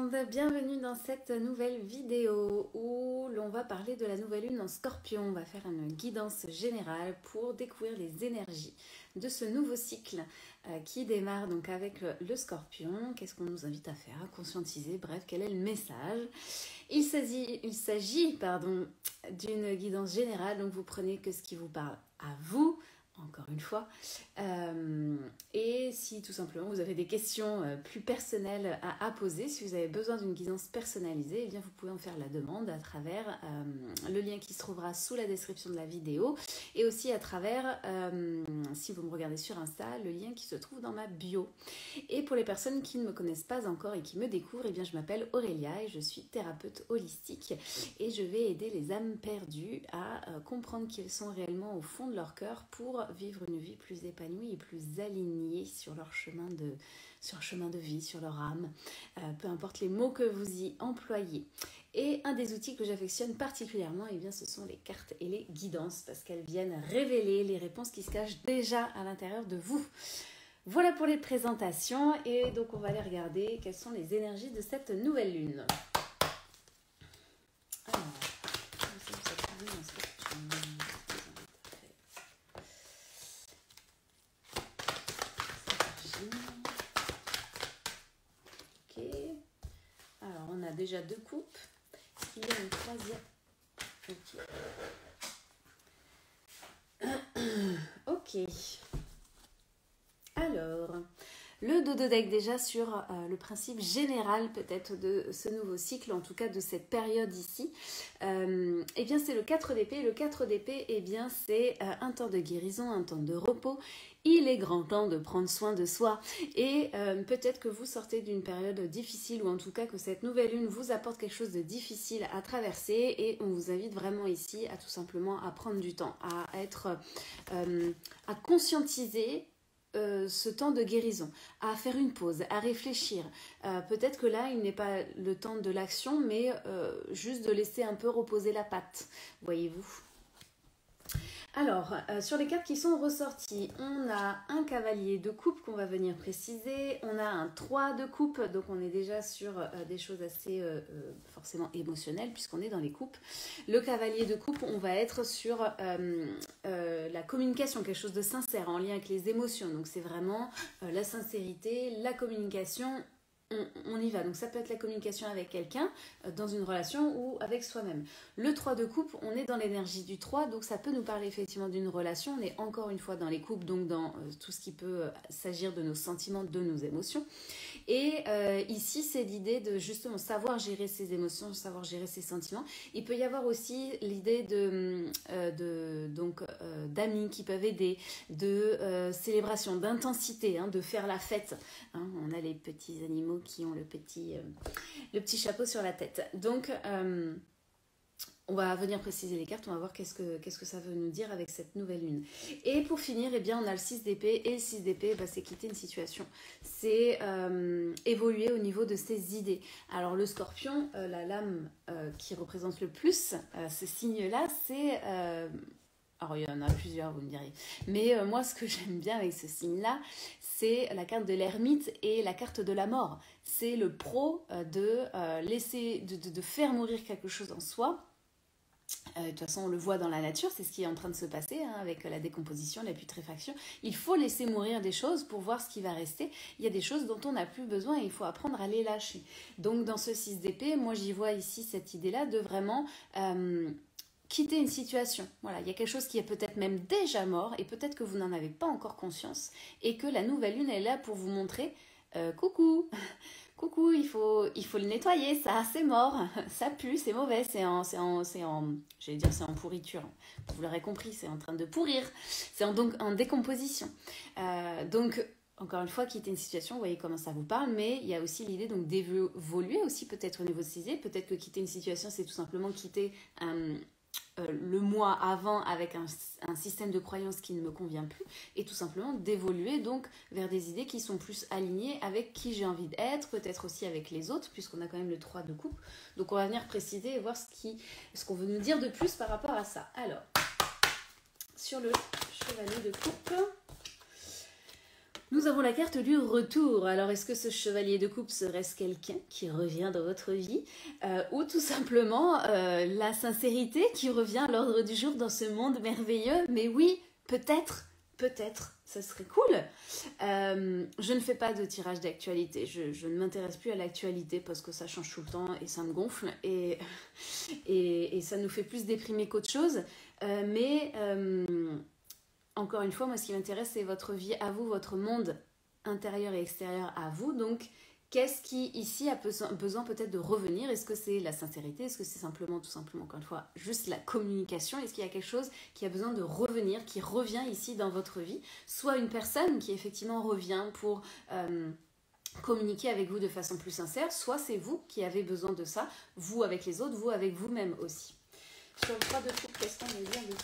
monde, bienvenue dans cette nouvelle vidéo où l'on va parler de la nouvelle lune en Scorpion. On va faire une guidance générale pour découvrir les énergies de ce nouveau cycle qui démarre donc avec le Scorpion. Qu'est-ce qu'on nous invite à faire, à conscientiser, bref, quel est le message? Il s'agit d'une guidance générale, donc vous prenez que ce qui vous parle à vous, encore une fois, et si tout simplement vous avez des questions plus personnelles à poser, si vous avez besoin d'une guidance personnalisée, eh bien vous pouvez en faire la demande à travers le lien qui se trouvera sous la description de la vidéo et aussi à travers, si vous me regardez sur Insta, le lien qui se trouve dans ma bio. Et pour les personnes qui ne me connaissent pas encore et qui me découvrent, eh bien je m'appelle Aurélia et je suis thérapeute holistique et je vais aider les âmes perdues à comprendre qui elles sont réellement au fond de leur cœur pour vivre une vie plus épanouie et plus alignée sur leur chemin de vie, sur leur âme, peu importe les mots que vous y employez. Et un des outils que j'affectionne particulièrement, eh bien, ce sont les cartes et les guidances, parce qu'elles viennent révéler les réponses qui se cachent déjà à l'intérieur de vous. Voilà pour les présentations, et donc on va aller regarder quelles sont les énergies de cette nouvelle lune. Alors, ok. Alors, on a déjà 2 coupes. Il y a une troisième. Ok. Alors, le dodo deck déjà sur le principe général peut-être de ce nouveau cycle, en tout cas de cette période ici. Eh bien, c'est le 4 d'épée. Le 4 d'épée, eh bien, c'est un temps de guérison, un temps de repos. Il est grand temps de prendre soin de soi et peut-être que vous sortez d'une période difficile ou en tout cas que cette nouvelle lune vous apporte quelque chose de difficile à traverser et on vous invite vraiment ici à tout simplement à prendre du temps, à conscientiser ce temps de guérison, à faire une pause, à réfléchir. Peut-être que là, il n'est pas le temps de l'action, mais juste de laisser un peu reposer la patte, voyez-vous. Alors, sur les cartes qui sont ressorties, on a un cavalier de coupe qu'on va venir préciser, on a un 3 de coupe, donc on est déjà sur des choses assez forcément émotionnelles puisqu'on est dans les coupes. Le cavalier de coupe, on va être sur la communication, quelque chose de sincère en lien avec les émotions, donc c'est vraiment la sincérité, la communication. On y va, donc ça peut être la communication avec quelqu'un dans une relation ou avec soi-même. Le 3 de coupe, on est dans l'énergie du 3, donc ça peut nous parler effectivement d'une relation. On est encore une fois dans les coupes, donc dans tout ce qui peut s'agir de nos sentiments, de nos émotions. Et ici, c'est l'idée de justement savoir gérer ses émotions, savoir gérer ses sentiments. Il peut y avoir aussi l'idée d'amis qui peuvent aider, de célébration, d'intensité, de faire la fête. On a les petits animaux qui ont le petit chapeau sur la tête. Donc, on va venir préciser les cartes, on va voir qu'est-ce que ça veut nous dire avec cette nouvelle lune. Et pour finir, eh bien, on a le 6 d'épée, et le 6 d'épée, c'est quitter une situation. C'est évoluer au niveau de ses idées. Alors, le scorpion, la lame qui représente le plus ce signe-là, c'est... alors, il y en a plusieurs, vous me direz. Mais moi, ce que j'aime bien avec ce signe-là, c'est la carte de l'ermite et la carte de la mort. C'est le pro de faire mourir quelque chose en soi. De toute façon, on le voit dans la nature, c'est ce qui est en train de se passer avec la décomposition, la putréfaction. Il faut laisser mourir des choses pour voir ce qui va rester. Il y a des choses dont on n'a plus besoin et il faut apprendre à les lâcher. Donc, dans ce 6 d'épée, moi, j'y vois ici cette idée-là de vraiment... quitter une situation. Voilà, il y a quelque chose qui est peut-être même déjà mort et peut-être que vous n'en avez pas encore conscience et que la nouvelle lune est là pour vous montrer coucou, coucou, il faut le nettoyer, ça c'est mort, ça pue, c'est mauvais, c'est en pourriture. Vous l'aurez compris, c'est en train de pourrir, c'est en décomposition. Donc encore une fois, quitter une situation, vous voyez comment ça vous parle, mais il y a aussi l'idée donc d'évoluer aussi peut-être au niveau de ses idées. Peut-être que quitter une situation, c'est tout simplement quitter le mois avant avec un système de croyance qui ne me convient plus et tout simplement d'évoluer donc vers des idées qui sont plus alignées avec qui j'ai envie d'être, peut-être aussi avec les autres puisqu'on a quand même le 3 de coupe. Donc on va venir préciser et voir ce qu'on veut nous dire de plus par rapport à ça. Alors, sur le chevalier de coupe, Nous avons la carte du retour. Alors, est-ce que ce chevalier de coupe serait-ce quelqu'un qui revient dans votre vie ou tout simplement la sincérité qui revient à l'ordre du jour dans ce monde merveilleux? Mais oui, peut-être, ça serait cool. Je ne fais pas de tirage d'actualité. Je ne m'intéresse plus à l'actualité parce que ça change tout le temps et ça me gonfle et ça nous fait plus déprimer qu'autre chose. Mais encore une fois, moi, ce qui m'intéresse, c'est votre vie à vous, votre monde intérieur et extérieur à vous. Donc, qu'est-ce qui, ici, a besoin peut-être de revenir? Est-ce que c'est la sincérité? Est-ce que c'est simplement, tout simplement, encore une fois, juste la communication? Est-ce qu'il y a quelque chose qui a besoin de revenir, qui revient ici dans votre vie? Soit une personne qui, effectivement, revient pour communiquer avec vous de façon plus sincère, soit c'est vous qui avez besoin de ça, vous avec les autres, vous avec vous-même aussi. Sur le 3 de coupe, qu'est-ce qu'on veut dire de plus?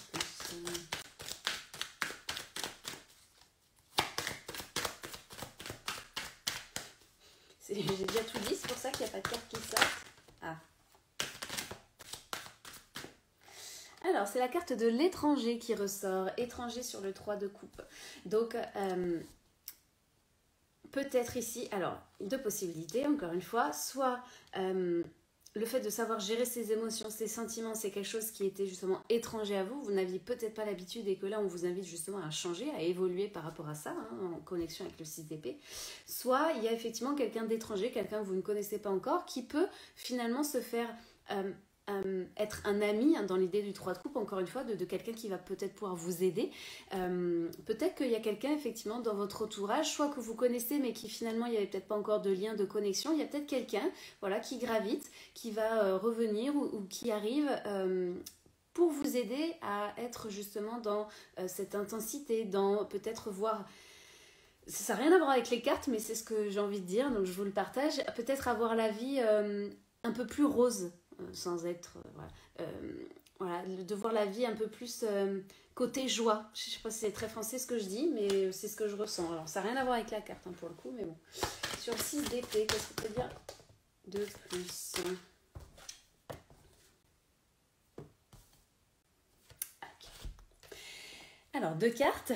J'ai déjà tout dit, c'est pour ça qu'il n'y a pas de carte qui sort. Ah. Alors, c'est la carte de l'étranger qui ressort. Étranger sur le 3 de coupe. Donc, peut-être ici, alors, deux possibilités, encore une fois. Soit le fait de savoir gérer ses émotions, ses sentiments, c'est quelque chose qui était justement étranger à vous. Vous n'aviez peut-être pas l'habitude et que là, on vous invite justement à changer, à évoluer par rapport à ça, hein, en connexion avec le 6 d'épée. Soit il y a effectivement quelqu'un d'étranger, quelqu'un que vous ne connaissez pas encore, qui peut finalement se faire être un ami, hein, dans l'idée du 3 de coupe, encore une fois, de quelqu'un qui va peut-être pouvoir vous aider. Peut-être qu'il y a quelqu'un effectivement dans votre entourage, soit que vous connaissez mais qui finalement il n'y avait peut-être pas encore de lien de connexion. Il y a peut-être quelqu'un, voilà, qui gravite, qui va revenir ou qui arrive pour vous aider à être justement dans cette intensité, dans peut-être voir... Ça n'a rien à voir avec les cartes, mais c'est ce que j'ai envie de dire, donc je vous le partage. Peut-être avoir la vie un peu plus rose, sans être... voilà, de voir la vie un peu plus côté joie. Je ne sais pas si c'est très français ce que je dis, mais c'est ce que je ressens. Alors, ça n'a rien à voir avec la carte, hein, pour le coup, mais bon. Sur le 6 d'épée, qu'est-ce qu'on peut dire de plus? Alors, deux cartes.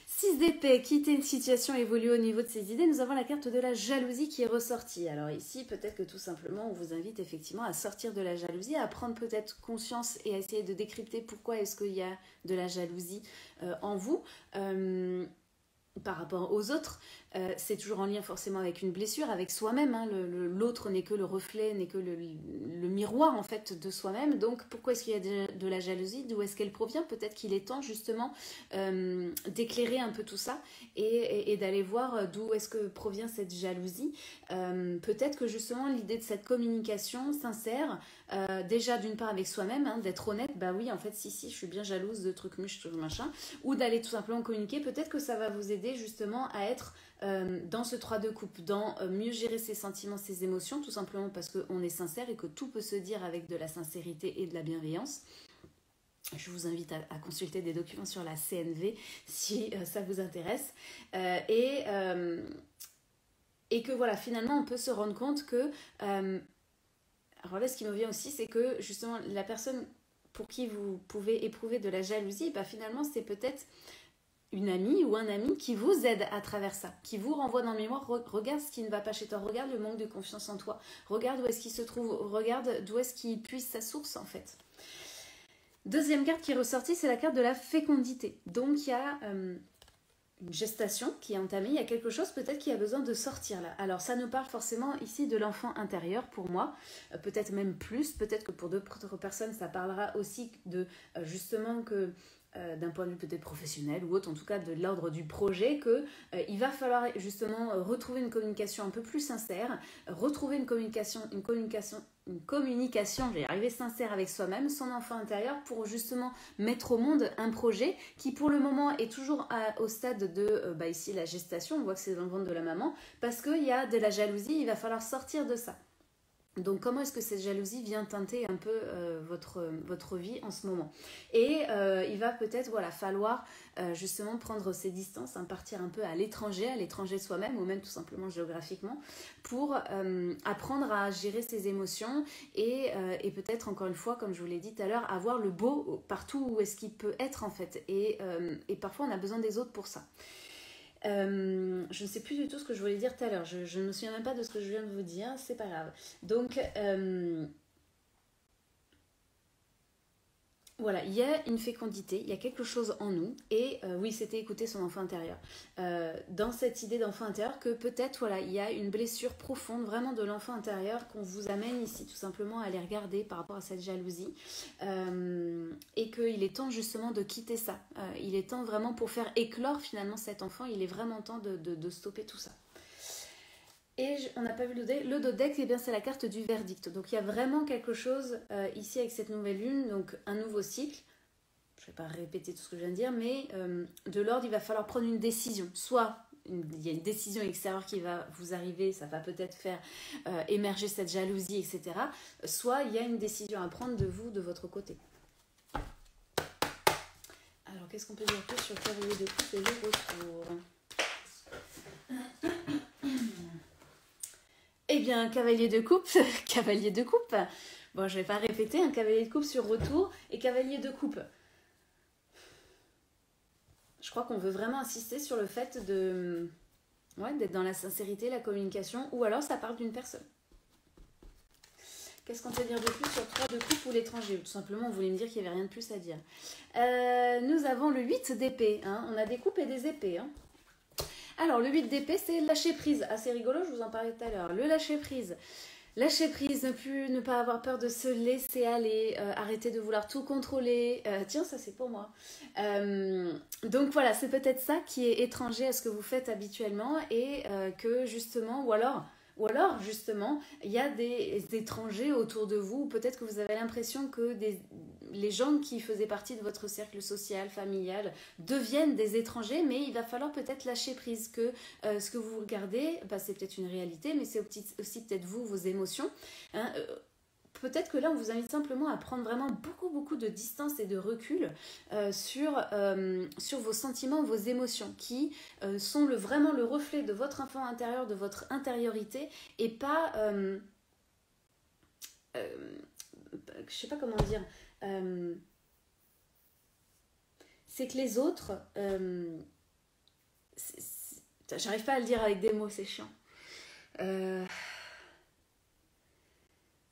6 d'épée, quitter une situation, évoluer au niveau de ses idées. Nous avons la carte de la jalousie qui est ressortie. Alors ici, peut-être que tout simplement, on vous invite effectivement à sortir de la jalousie, à prendre peut-être conscience et à essayer de décrypter pourquoi est-ce qu'il y a de la jalousie en vous. Par rapport aux autres, c'est toujours en lien forcément avec une blessure, avec soi-même, hein. L'autre n'est que le reflet, n'est que le miroir en fait de soi-même. Donc pourquoi est-ce qu'il y a de la jalousie? D'où est-ce qu'elle provient? Peut-être qu'il est temps justement d'éclairer un peu tout ça et d'aller voir d'où est-ce que provient cette jalousie. Peut-être que justement l'idée de cette communication sincère, déjà d'une part avec soi-même, hein, d'être honnête, bah oui en fait si je suis bien jalouse de trucs machin, ou d'aller tout simplement communiquer, peut-être que ça va vous aider justement à être dans ce 3 de coupe, dans mieux gérer ses sentiments, ses émotions, tout simplement parce qu'on est sincère et que tout peut se dire avec de la sincérité et de la bienveillance. Je vous invite à consulter des documents sur la CNV si ça vous intéresse. Et que voilà, finalement on peut se rendre compte que alors là ce qui me vient aussi, c'est que justement la personne pour qui vous pouvez éprouver de la jalousie, bah, finalement c'est peut-être une amie ou un ami qui vous aide à travers ça, qui vous renvoie dans le mémoire, regarde ce qui ne va pas chez toi, regarde le manque de confiance en toi, regarde où est-ce qu'il se trouve, regarde d'où est-ce qu'il puise sa source en fait. Deuxième carte qui est ressortie, c'est la carte de la fécondité. Donc il y a une gestation qui est entamée, il y a quelque chose peut-être qui a besoin de sortir là. Alors ça nous parle forcément ici de l'enfant intérieur pour moi, peut-être même plus, peut-être que pour d'autres personnes ça parlera aussi de justement que d'un point de vue peut-être professionnel ou autre, en tout cas de l'ordre du projet, qu'il va falloir justement retrouver une communication un peu plus sincère, retrouver une communication, je vais y arriver, sincère avec soi-même, son enfant intérieur, pour justement mettre au monde un projet qui pour le moment est toujours au stade de, ici la gestation, on voit que c'est dans le ventre de la maman, parce qu'il y a de la jalousie, il va falloir sortir de ça. Donc comment est-ce que cette jalousie vient teinter un peu votre vie en ce moment? Et il va peut-être falloir justement prendre ses distances, hein, partir un peu à l'étranger de soi-même ou même tout simplement géographiquement pour apprendre à gérer ses émotions et peut-être encore une fois, comme je vous l'ai dit tout à l'heure, avoir le beau partout où est-ce qu'il peut être en fait. Et parfois on a besoin des autres pour ça. Je ne sais plus du tout ce que je voulais dire tout à l'heure. Je ne me souviens même pas de ce que je viens de vous dire. C'est pas grave. Donc, voilà, il y a une fécondité, il y a quelque chose en nous. Et oui, c'était écouter son enfant intérieur. Dans cette idée d'enfant intérieur, que peut-être, voilà, il y a une blessure profonde vraiment de l'enfant intérieur qu'on vous amène ici tout simplement à aller regarder par rapport à cette jalousie. Et qu'il est temps justement de quitter ça. Il est temps vraiment pour faire éclore finalement cet enfant, il est vraiment temps de stopper tout ça. Et on n'a pas vu le dodex, eh bien c'est la carte du verdict. Donc il y a vraiment quelque chose ici avec cette nouvelle lune, donc un nouveau cycle. Je ne vais pas répéter tout ce que je viens de dire, mais de l'ordre, il va falloir prendre une décision. Soit il y a une décision extérieure qui va vous arriver, ça va peut-être faire émerger cette jalousie, etc. Soit il y a une décision à prendre de vous, de votre côté. Alors qu'est-ce qu'on peut dire plus sur le cavalier de coupe et le retour ? Eh bien, cavalier de coupe, cavalier de coupe. Bon, je ne vais pas répéter, un cavalier de coupe sur retour et cavalier de coupe. Je crois qu'on veut vraiment insister sur le fait d'être dans la sincérité, la communication, ou alors ça parle d'une personne. Qu'est-ce qu'on peut dire de plus sur 3 de coupe ou l'étranger ? Tout simplement, on voulait me dire qu'il n'y avait rien de plus à dire. Nous avons le 8 d'épée. Hein. On a des coupes et des épées. Hein. Alors, le 8 d'épée, c'est lâcher prise. Assez rigolo, je vous en parlais tout à l'heure. Le lâcher prise. Lâcher prise, ne pas avoir peur de se laisser aller, arrêter de vouloir tout contrôler. Tiens, ça c'est pour moi. Donc voilà, c'est peut-être ça qui est étranger à ce que vous faites habituellement et que justement, ou alors justement, il y a des étrangers autour de vous, ou peut-être que vous avez l'impression que les gens qui faisaient partie de votre cercle social, familial, deviennent des étrangers, mais il va falloir peut-être lâcher prise, que ce que vous regardez, c'est peut-être une réalité, mais c'est aussi peut-être vous, vos émotions. Hein, peut-être que là, on vous invite simplement à prendre vraiment beaucoup de distance et de recul sur vos sentiments, vos émotions, qui sont vraiment le reflet de votre enfant intérieur, de votre intériorité, et pas... je sais pas comment dire... c'est que les autres... j'arrive pas à le dire avec des mots, c'est chiant.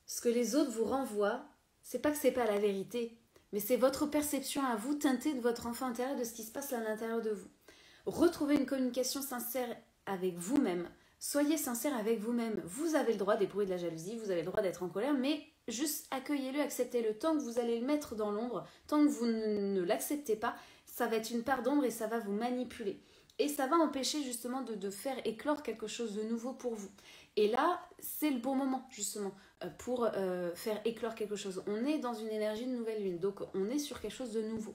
Ce que les autres vous renvoient, c'est pas que c'est pas la vérité, mais c'est votre perception à vous teintée de votre enfant intérieur, de ce qui se passe à l'intérieur de vous. Retrouvez une communication sincère avec vous-même. Soyez sincère avec vous-même. Vous avez le droit d'éprouver de la jalousie, vous avez le droit d'être en colère, mais juste accueillez-le, acceptez-le. Tant que vous allez le mettre dans l'ombre, tant que vous ne l'acceptez pas, ça va être une part d'ombre et ça va vous manipuler. Et ça va empêcher justement de faire éclore quelque chose de nouveau pour vous. Et là, c'est le bon moment justement pour faire éclore quelque chose. On est dans une énergie de nouvelle lune, donc on est sur quelque chose de nouveau.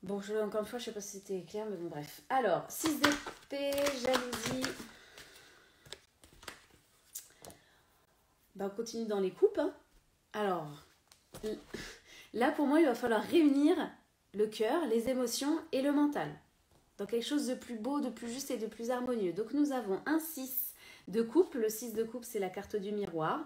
Bon, encore une fois, je ne sais pas si c'était clair, mais bon, bref. Alors, 6 d'épée, jalousie. On continue dans les coupes. Hein. Alors, là, pour moi, il va falloir réunir le cœur, les émotions et le mental. Dans quelque chose de plus beau, de plus juste et de plus harmonieux. Donc, nous avons un 6 de coupe. Le 6 de coupe, c'est la carte du miroir.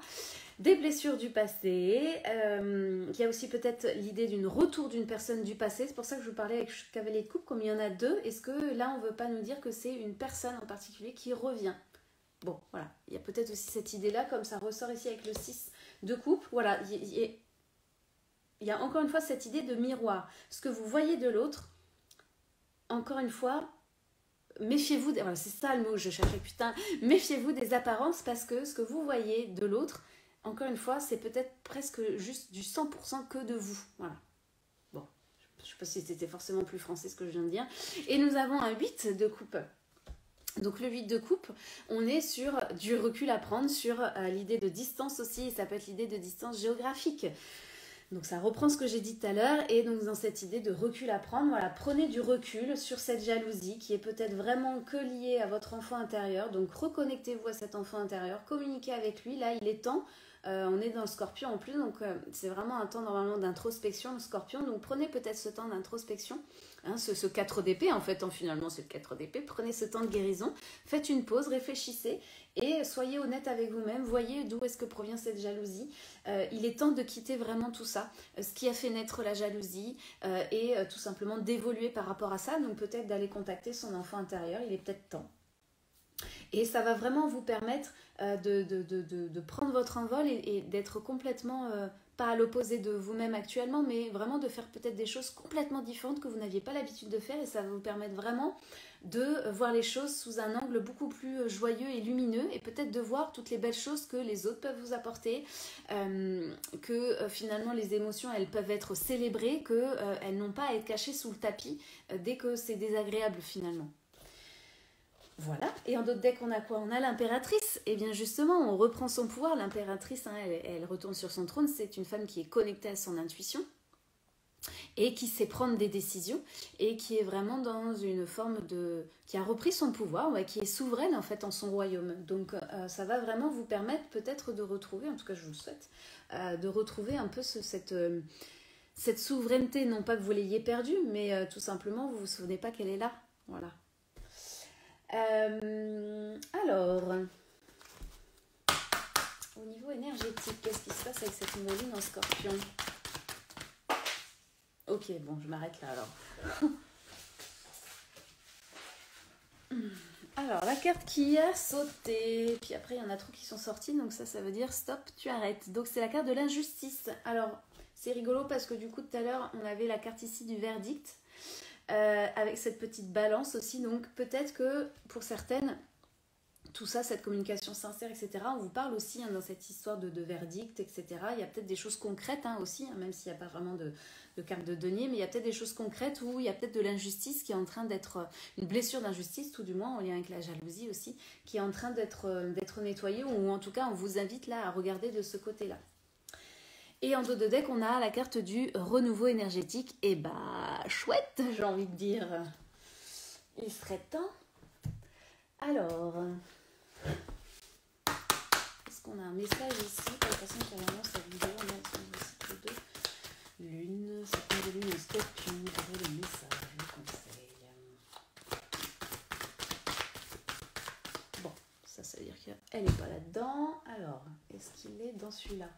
Des blessures du passé. Il y a aussi peut-être l'idée d'un retour d'une personne du passé. C'est pour ça que je vous parlais avec cavalier de coupe, comme il y en a 2. Est-ce que là, on ne veut pas nous dire que c'est une personne en particulier qui revient ? Bon, voilà. Il y a peut-être aussi cette idée-là, comme ça ressort ici avec le 6 de coupe. Voilà. Il y a encore une fois cette idée de miroir. Ce que vous voyez de l'autre, encore une fois, méfiez-vous, voilà, c'est ça le mot que je cherchais, putain, méfiez-vous des apparences parce que ce que vous voyez de l'autre, encore une fois, c'est peut-être presque juste du 100% que de vous, voilà. Bon, je ne sais pas si c'était forcément plus français ce que je viens de dire. Et nous avons un 8 de coupe. Donc le 8 de coupe, on est sur du recul à prendre, sur l'idée de distance aussi, et ça peut être l'idée de distance géographique. Donc ça reprend ce que j'ai dit tout à l'heure et donc dans cette idée de recul à prendre, voilà, prenez du recul sur cette jalousie qui est peut-être vraiment que liée à votre enfant intérieur. Donc reconnectez-vous à cet enfant intérieur, communiquez avec lui, là il est temps. On est dans le scorpion en plus, donc c'est vraiment un temps normalement d'introspection, le scorpion. Donc prenez peut-être ce temps d'introspection Hein, ce 4 d'épée, en fait, finalement, c'est le 4 d'épée. Prenez ce temps de guérison, faites une pause, réfléchissez et soyez honnête avec vous-même. Voyez d'où est-ce que provient cette jalousie. Il est temps de quitter vraiment tout ça, ce qui a fait naître la jalousie et tout simplement d'évoluer par rapport à ça. Donc peut-être d'aller contacter son enfant intérieur, il est peut-être temps. Et ça va vraiment vous permettre de prendre votre envol et d'être complètement, pas à l'opposé de vous-même actuellement, mais vraiment de faire peut-être des choses complètement différentes que vous n'aviez pas l'habitude de faire. Et ça va vous permettre vraiment de voir les choses sous un angle beaucoup plus joyeux et lumineux. Et peut-être de voir toutes les belles choses que les autres peuvent vous apporter. Que finalement les émotions, elles peuvent être célébrées, qu'elles n'ont pas à être cachées sous le tapis dès que c'est désagréable finalement. Voilà, et en d'autres decks, on a quoi? On a l'impératrice. Et bien justement, on reprend son pouvoir. L'impératrice, hein, elle retourne sur son trône. C'est une femme qui est connectée à son intuition et qui sait prendre des décisions et qui est vraiment dans une forme de... qui a repris son pouvoir, ouais, qui est souveraine en fait en son royaume. Donc ça va vraiment vous permettre peut-être de retrouver, en tout cas je vous le souhaite, de retrouver un peu cette souveraineté. Non pas que vous l'ayez perdue, mais tout simplement vous vous souvenez pas qu'elle est là. Voilà. Alors, au niveau énergétique, qu'est-ce qui se passe avec cette nouvelle lune en Scorpion? Ok, bon, je m'arrête là alors. Alors, la carte qui a sauté, puis après il y en a trop qui sont sortis, donc ça veut dire stop, tu arrêtes. Donc c'est la carte de l'injustice. Alors, c'est rigolo parce que du coup tout à l'heure, on avait la carte ici du verdict. Avec cette petite balance aussi, donc peut-être que pour certaines, tout ça, cette communication sincère, etc., on vous parle aussi dans cette histoire de verdict, etc. Il y a peut-être des choses concrètes aussi, même s'il n'y a pas vraiment de carte de denier, mais il y a peut-être des choses concrètes où il y a peut-être de l'injustice qui est en train d'être, une blessure d'injustice, tout du moins en lien avec la jalousie aussi, qui est en train d'être nettoyée, ou en tout cas on vous invite là à regarder de ce côté-là. Et en dos de deck, on a la carte du renouveau énergétique. Et bah, chouette, j'ai envie de dire. Il serait temps. Alors, est-ce qu'on a un message ici? Pour la personne qui annonce cette vidéo, on a sur le cycle de lune. Cette nouvelle lune en Scorpion, vous avez le message, le conseil. Bon, ça veut dire qu'elle n'est pas là-dedans. Alors, est-ce qu'il est dans celui-là?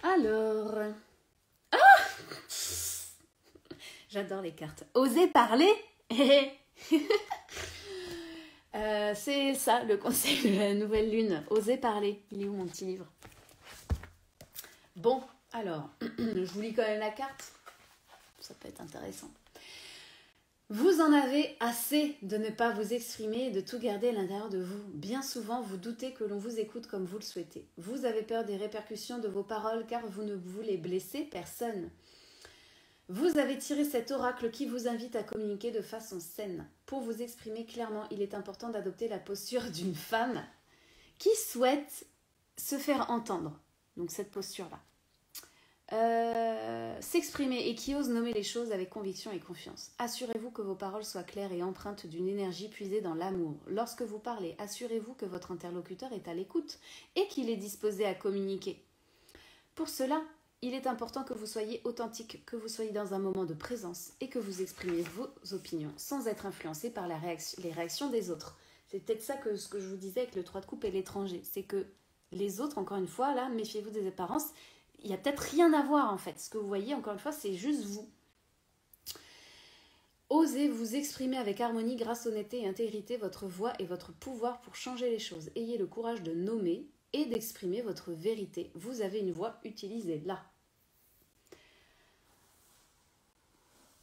Alors, j'adore les cartes. Osez parler. C'est ça le conseil de la nouvelle lune. Osez parler. Il est où mon petit livre? Bon, alors, je vous lis quand même la carte. Ça peut être intéressant. Vous en avez assez de ne pas vous exprimer et de tout garder à l'intérieur de vous. Bien souvent, vous doutez que l'on vous écoute comme vous le souhaitez. Vous avez peur des répercussions de vos paroles car vous ne voulez blesser personne. Vous avez tiré cet oracle qui vous invite à communiquer de façon saine. Pour vous exprimer clairement, il est important d'adopter la posture d'une femme qui souhaite se faire entendre. Donc cette posture-là. S'exprimer et qui ose nommer les choses avec conviction et confiance. Assurez-vous que vos paroles soient claires et empreintes d'une énergie puisée dans l'amour. Lorsque vous parlez, assurez-vous que votre interlocuteur est à l'écoute et qu'il est disposé à communiquer. Pour cela, il est important que vous soyez authentique, que vous soyez dans un moment de présence et que vous exprimiez vos opinions sans être influencé par les réactions des autres. C'est peut-être ça ce que je vous disais avec le 3 de coupe et l'étranger. C'est que les autres, encore une fois, là, méfiez-vous des apparences. Il n'y a peut-être rien à voir en fait. Ce que vous voyez, encore une fois, c'est juste vous. Osez vous exprimer avec harmonie, grâce, honnêteté et intégrité, votre voix et votre pouvoir pour changer les choses. Ayez le courage de nommer et d'exprimer votre vérité. Vous avez une voix, utilisez-la.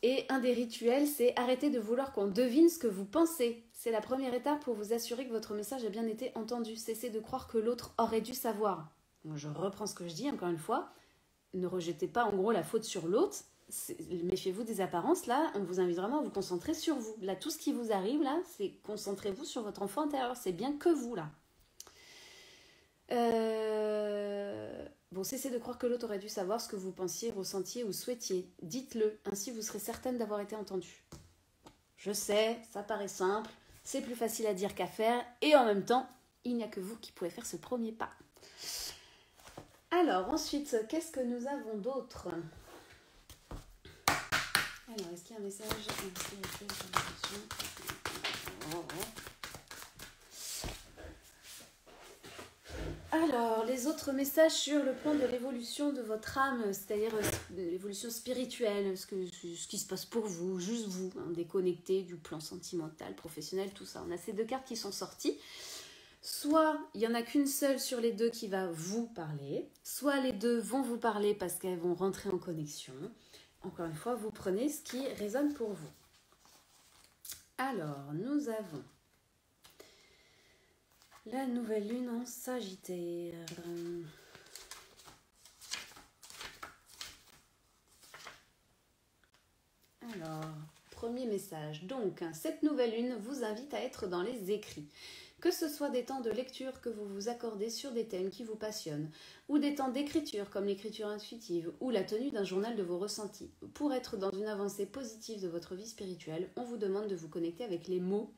Et un des rituels, c'est arrêter de vouloir qu'on devine ce que vous pensez. C'est la première étape pour vous assurer que votre message a bien été entendu. Cessez de croire que l'autre aurait dû savoir. Je reprends ce que je dis encore une fois, ne rejetez pas en gros la faute sur l'autre, méfiez-vous des apparences, là on vous invite vraiment à vous concentrer sur vous. Là tout ce qui vous arrive là, c'est concentrez-vous sur votre enfant intérieur, c'est bien que vous là. Bon, cessez de croire que l'autre aurait dû savoir ce que vous pensiez, ressentiez ou souhaitiez. Dites-le, ainsi vous serez certaine d'avoir été entendue. Je sais, ça paraît simple, c'est plus facile à dire qu'à faire, et en même temps, il n'y a que vous qui pouvez faire ce premier pas. Alors, ensuite, qu'est-ce que nous avons d'autre? Alors, est-ce qu'il y a un message? Alors, les autres messages sur le plan de l'évolution de votre âme, c'est-à-dire l'évolution spirituelle, ce qui se passe pour vous, juste vous, hein, déconnecté du plan sentimental, professionnel, tout ça. On a ces deux cartes qui sont sorties. Soit il n'y en a qu'une seule sur les deux qui va vous parler, soit les deux vont vous parler parce qu'elles vont rentrer en connexion. Encore une fois, vous prenez ce qui résonne pour vous. Alors, nous avons la nouvelle lune en Sagittaire. Alors, premier message. Donc, cette nouvelle lune vous invite à être dans les écrits. Que ce soit des temps de lecture que vous vous accordez sur des thèmes qui vous passionnent, ou des temps d'écriture comme l'écriture intuitive, ou la tenue d'un journal de vos ressentis. Pour être dans une avancée positive de votre vie spirituelle, on vous demande de vous connecter avec les mots.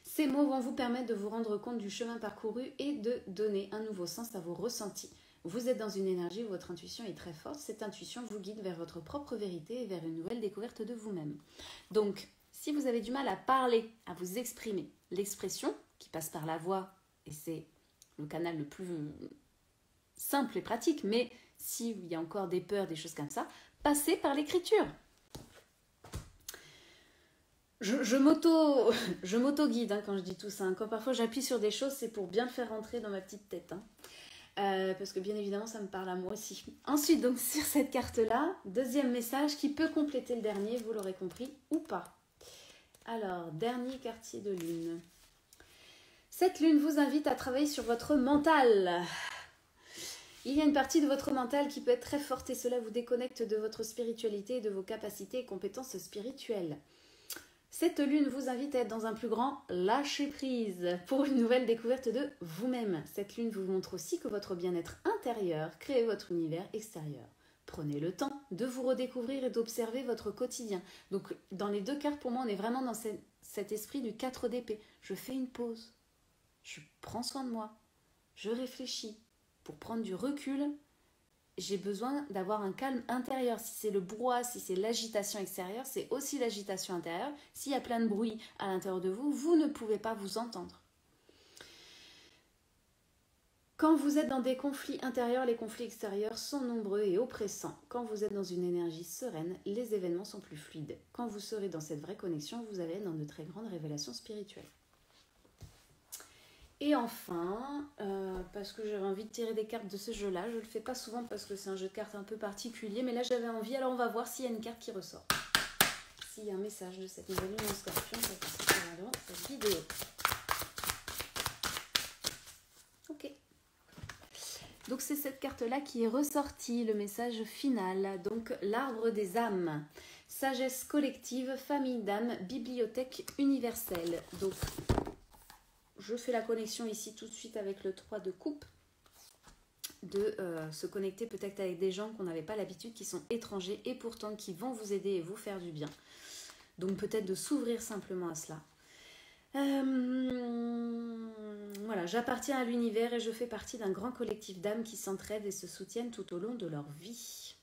Ces mots vont vous permettre de vous rendre compte du chemin parcouru et de donner un nouveau sens à vos ressentis. Vous êtes dans une énergie où votre intuition est très forte. Cette intuition vous guide vers votre propre vérité et vers une nouvelle découverte de vous-même. Donc, si vous avez du mal à parler, à vous exprimer, l'expression qui passe par la voix, et c'est le canal le plus simple et pratique, mais s'il y a encore des peurs, des choses comme ça, passez par l'écriture. Je m'auto-guide hein, quand je dis tout ça. Quand parfois j'appuie sur des choses, c'est pour bien le faire rentrer dans ma petite tête. Hein. Parce que bien évidemment, ça me parle à moi aussi. Ensuite, donc sur cette carte-là, deuxième message qui peut compléter le dernier, vous l'aurez compris, ou pas. Alors, dernier quartier de lune. Cette lune vous invite à travailler sur votre mental. Il y a une partie de votre mental qui peut être très forte et cela vous déconnecte de votre spiritualité et de vos capacités et compétences spirituelles. Cette lune vous invite à être dans un plus grand lâcher-prise pour une nouvelle découverte de vous-même. Cette lune vous montre aussi que votre bien-être intérieur crée votre univers extérieur. Prenez le temps de vous redécouvrir et d'observer votre quotidien. Donc, dans les deux cartes, pour moi, on est vraiment dans cet esprit du 4 d'épée. Je fais une pause. Je prends soin de moi. Je réfléchis. Pour prendre du recul, j'ai besoin d'avoir un calme intérieur. Si c'est le brouhaha, si c'est l'agitation extérieure, c'est aussi l'agitation intérieure. S'il y a plein de bruit à l'intérieur de vous, vous ne pouvez pas vous entendre. Quand vous êtes dans des conflits intérieurs, les conflits extérieurs sont nombreux et oppressants. Quand vous êtes dans une énergie sereine, les événements sont plus fluides. Quand vous serez dans cette vraie connexion, vous allez dans de très grandes révélations spirituelles. Et enfin, parce que j'avais envie de tirer des cartes de ce jeu-là, je ne le fais pas souvent parce que c'est un jeu de cartes un peu particulier, mais là j'avais envie, alors on va voir s'il y a une carte qui ressort. S'il y a un message de cette nouvelle lune en Scorpion, ça passe dans cette vidéo. Ok. Donc c'est cette carte-là qui est ressortie, le message final. Donc l'arbre des âmes, sagesse collective, famille d'âmes, bibliothèque universelle. Donc je fais la connexion ici tout de suite avec le 3 de coupe, de se connecter peut-être avec des gens qu'on n'avait pas l'habitude, qui sont étrangers et pourtant qui vont vous aider et vous faire du bien. Donc peut-être de s'ouvrir simplement à cela. Voilà, j'appartiens à l'univers et je fais partie d'un grand collectif d'âmes qui s'entraident et se soutiennent tout au long de leur vie.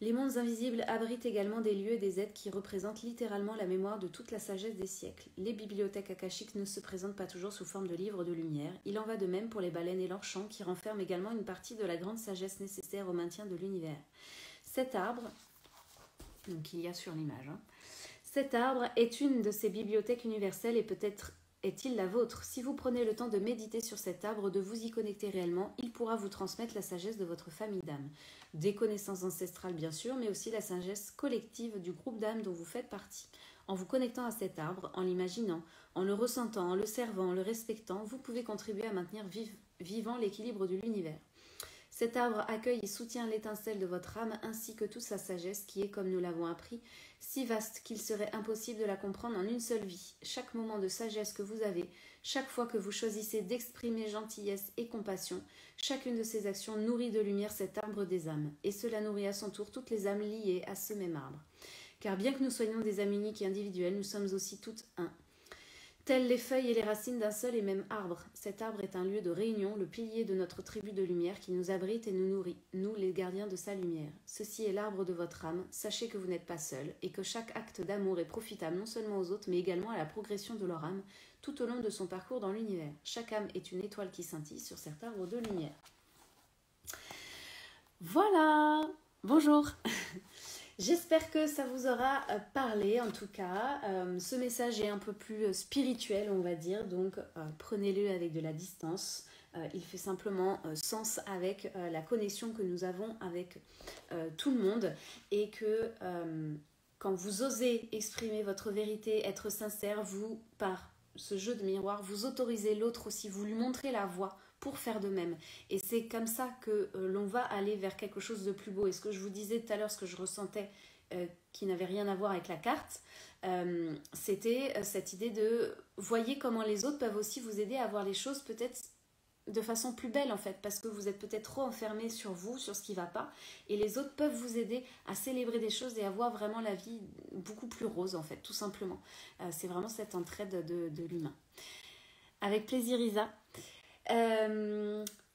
Les mondes invisibles abritent également des lieux et des êtres qui représentent littéralement la mémoire de toute la sagesse des siècles. Les bibliothèques akashiques ne se présentent pas toujours sous forme de livres de lumière. Il en va de même pour les baleines et leurs chants qui renferment également une partie de la grande sagesse nécessaire au maintien de l'univers. Cet arbre, donc il y a sur l'image, hein, cet arbre est une de ces bibliothèques universelles et peut-être est-il la vôtre. Si vous prenez le temps de méditer sur cet arbre, de vous y connecter réellement, il pourra vous transmettre la sagesse de votre famille d'âmes. Des connaissances ancestrales bien sûr, mais aussi la sagesse collective du groupe d'âmes dont vous faites partie. En vous connectant à cet arbre, en l'imaginant, en le ressentant, en le servant, en le respectant, vous pouvez contribuer à maintenir vivant l'équilibre de l'univers. Cet arbre accueille et soutient l'étincelle de votre âme ainsi que toute sa sagesse qui est, comme nous l'avons appris, si vaste qu'il serait impossible de la comprendre en une seule vie. Chaque moment de sagesse que vous avez, chaque fois que vous choisissez d'exprimer gentillesse et compassion, chacune de ces actions nourrit de lumière cet arbre des âmes, et cela nourrit à son tour toutes les âmes liées à ce même arbre. Car bien que nous soyons des âmes uniques et individuelles, nous sommes aussi toutes un. Telles les feuilles et les racines d'un seul et même arbre. Cet arbre est un lieu de réunion, le pilier de notre tribu de lumière qui nous abrite et nous nourrit, nous les gardiens de sa lumière. Ceci est l'arbre de votre âme, sachez que vous n'êtes pas seul et que chaque acte d'amour est profitable non seulement aux autres mais également à la progression de leur âme tout au long de son parcours dans l'univers. Chaque âme est une étoile qui scintille sur cet arbre de lumière. Voilà, bonjour. J'espère que ça vous aura parlé en tout cas. Ce message est un peu plus spirituel on va dire, donc prenez-le avec de la distance. Il fait simplement sens avec la connexion que nous avons avec tout le monde et que quand vous osez exprimer votre vérité, être sincère, vous, par ce jeu de miroir, vous autorisez l'autre aussi, vous lui montrez la voie pour faire de même. Et c'est comme ça que l'on va aller vers quelque chose de plus beau. Et ce que je vous disais tout à l'heure, ce que je ressentais qui n'avait rien à voir avec la carte, c'était cette idée de voyez comment les autres peuvent aussi vous aider à voir les choses peut-être de façon plus belle en fait, parce que vous êtes peut-être trop enfermé sur vous, sur ce qui ne va pas, et les autres peuvent vous aider à célébrer des choses et à voir vraiment la vie beaucoup plus rose en fait, tout simplement. C'est vraiment cette entraide de l'humain. Avec plaisir Isa.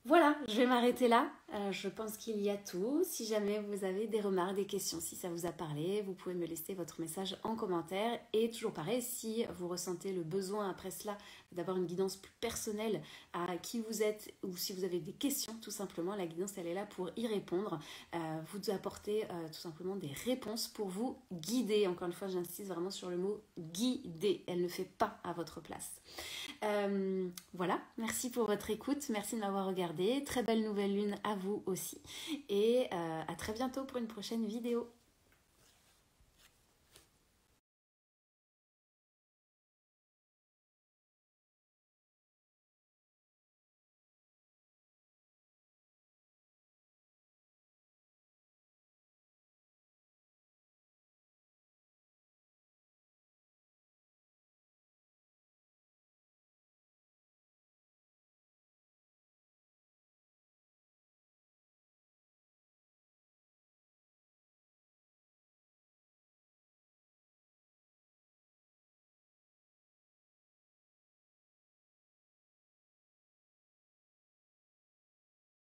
Voilà, je vais m'arrêter là. Je pense qu'il y a tout. Si jamais vous avez des remarques, des questions, si ça vous a parlé, vous pouvez me laisser votre message en commentaire. Et toujours pareil, si vous ressentez le besoin après cela d'avoir une guidance plus personnelle à qui vous êtes ou si vous avez des questions, tout simplement, la guidance elle est là pour y répondre, vous apporter tout simplement des réponses pour vous guider. Encore une fois, j'insiste vraiment sur le mot guider. Elle ne fait pas à votre place. Voilà, merci pour votre écoute, merci de m'avoir regardé. Très belle nouvelle lune à vous aussi et à très bientôt pour une prochaine vidéo.